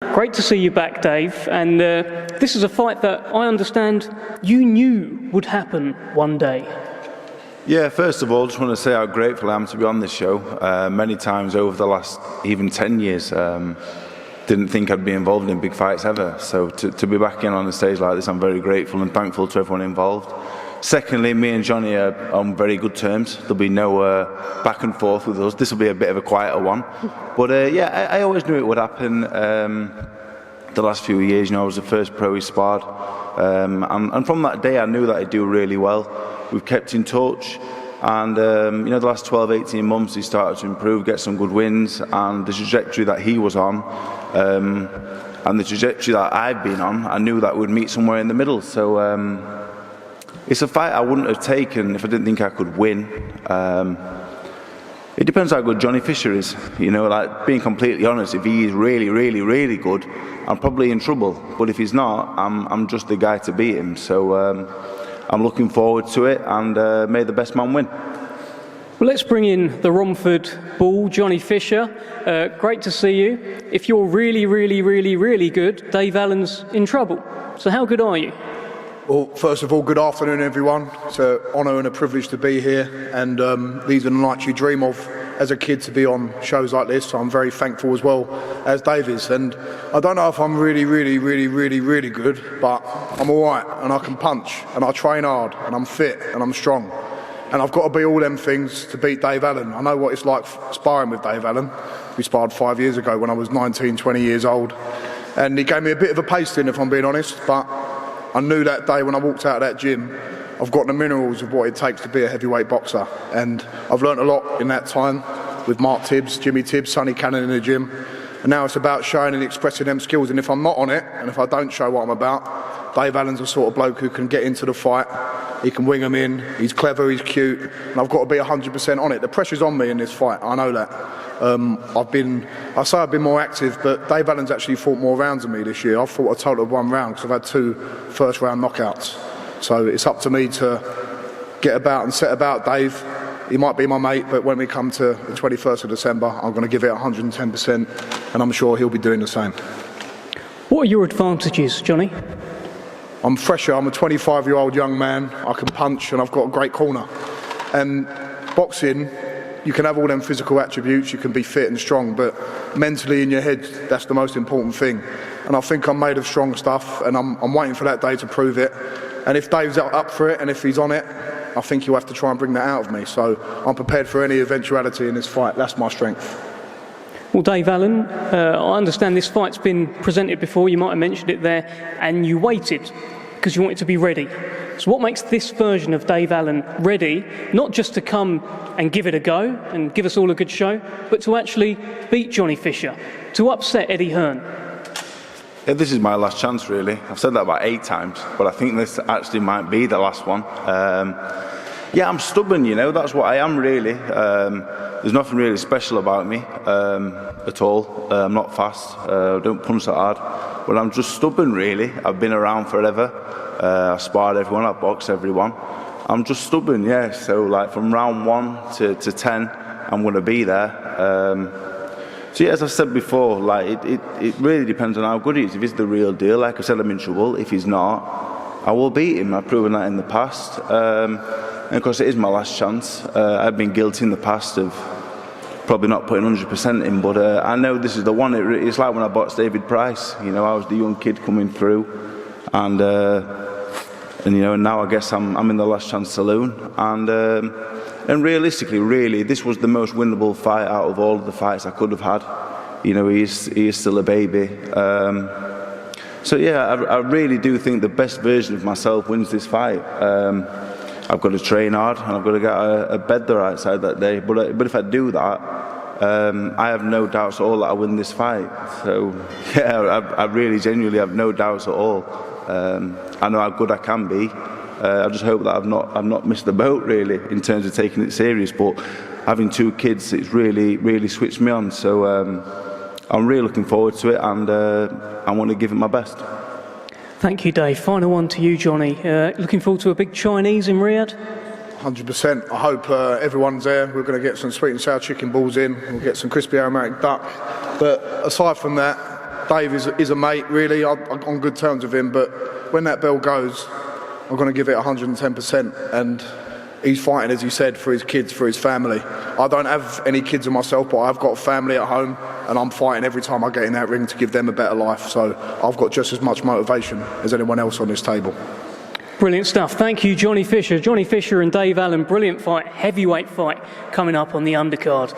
Great to see you back, Dave, and this is a fight that I understand you knew would happen one day. Yeah, first of all, just want to say how grateful I am to be on this show. Many times over the last even 10 years, didn't think I'd be involved in big fights ever. So to be back in on a stage like this, I'm very grateful and thankful to everyone involved. Secondly, me and Johnny are on very good terms. There'll be no back and forth with us. This will be a bit of a quieter one. But yeah, I always knew it would happen. The last few years, I was the first pro he sparred. And from that day, I knew that I'd do really well. We've kept in touch. And the last 12, 18 months, he started to improve, get some good wins. And the trajectory that he was on, and the trajectory that I've been on, I knew that we'd meet somewhere in the middle. So it's a fight I wouldn't have taken if I didn't think I could win. It depends how good Johnny Fisher is. Like being completely honest, if he is really, really, really good, I'm probably in trouble. But if he's not, I'm just the guy to beat him. So I'm looking forward to it, and may the best man win. Well, let's bring in the Romford Bull, Johnny Fisher. Great to see you. If you're really, really, really, really good, Dave Allen's in trouble. So how good are you? Well, first of all, good afternoon, everyone. It's an honour and a privilege to be here, and these are the nights you dream of as a kid, to be on shows like this. So I'm very thankful as well as Dave is. And I don't know if I'm really, really, really, really, really good, but I'm all right, and I can punch, and I train hard, and I'm fit, and I'm strong. And I've got to be all them things to beat Dave Allen. I know what it's like sparring with Dave Allen. We sparred 5 years ago when I was 19, 20 years old. And he gave me a bit of a pasting, if I'm being honest, but I knew that day when I walked out of that gym, I've got the minerals of what it takes to be a heavyweight boxer. And I've learnt a lot in that time with Mark Tibbs, Jimmy Tibbs, Sonny Cannon in the gym. And now it's about showing and expressing them skills. And if I'm not on it, and if I don't show what I'm about, Dave Allen's the sort of bloke who can get into the fight. He can wing them in, he's clever, he's cute, and I've got to be 100% on it. The pressure's on me in this fight, I know that. I say I've been more active, but Dave Allen's actually fought more rounds than me this year. I've fought a total of 1 round, because I've had 2 first round knockouts. So it's up to me to get about and set about Dave. He might be my mate, but when we come to the 21st of December, I'm going to give it 110%, and I'm sure he'll be doing the same. What are your advantages, Johnny? I'm fresher, I'm a 25-year-old young man, I can punch, and I've got a great corner. And boxing, you can have all them physical attributes, you can be fit and strong, but mentally in your head, that's the most important thing. And I think I'm made of strong stuff, and I'm waiting for that day to prove it. And if Dave's up for it, and if he's on it, I think he'll have to try and bring that out of me. So I'm prepared for any eventuality in this fight. That's my strength. Well, Dave Allen, I understand this fight's been presented before, you might have mentioned it there, and you waited because you wanted to be ready. So what makes this version of Dave Allen ready, not just to come and give it a go and give us all a good show, but to actually beat Johnny Fisher, to upset Eddie Hearn? Yeah, this is my last chance, really. I've said that about 8 times, but I think this actually might be the last one. Yeah, I'm stubborn, that's what I am, really. There's nothing really special about me at all. I'm not fast, I don't punch that hard, but I'm just stubborn, really. I've been around forever. I've sparred everyone, I've boxed everyone. I'm just stubborn, yeah. So, like, from round 1 to 10, I'm going to be there. So, yeah, as I said before, like, it really depends on how good he is. If he's the real deal, like I said, I'm in trouble. If he's not, I will beat him. I've proven that in the past. And of course, it is my last chance. I've been guilty in the past of probably not putting 100% in, but I know this is the one. It's like when I boxed David Price. I was the young kid coming through, and now I guess I'm in the last chance saloon. And realistically, really, this was the most winnable fight out of all of the fights I could have had. He is still a baby. So yeah, I really do think the best version of myself wins this fight. I've got to train hard, and I've got to get a bed the right side that day. But if I do that, I have no doubts at all that I win this fight. So yeah, I really genuinely have no doubts at all. I know how good I can be. I just hope that I've not missed the boat, really, in terms of taking it serious. But having 2 kids, it's really switched me on. So I'm really looking forward to it, and I want to give it my best. Thank you, Dave. Final one to you, Johnny. Looking forward to a big Chinese in Riyadh? 100%. I hope everyone's there. We're going to get some sweet and sour chicken balls in. We'll get some crispy aromatic duck. But aside from that, Dave is a mate, really. I'm on good terms with him, but when that bell goes, I'm going to give it 110%. And he's fighting, as he said, for his kids, for his family. I don't have any kids of myself, but I've got a family at home, and I'm fighting every time I get in that ring to give them a better life. So I've got just as much motivation as anyone else on this table. Brilliant stuff. Thank you, Johnny Fisher. Johnny Fisher and Dave Allen, brilliant fight, heavyweight fight coming up on the undercard.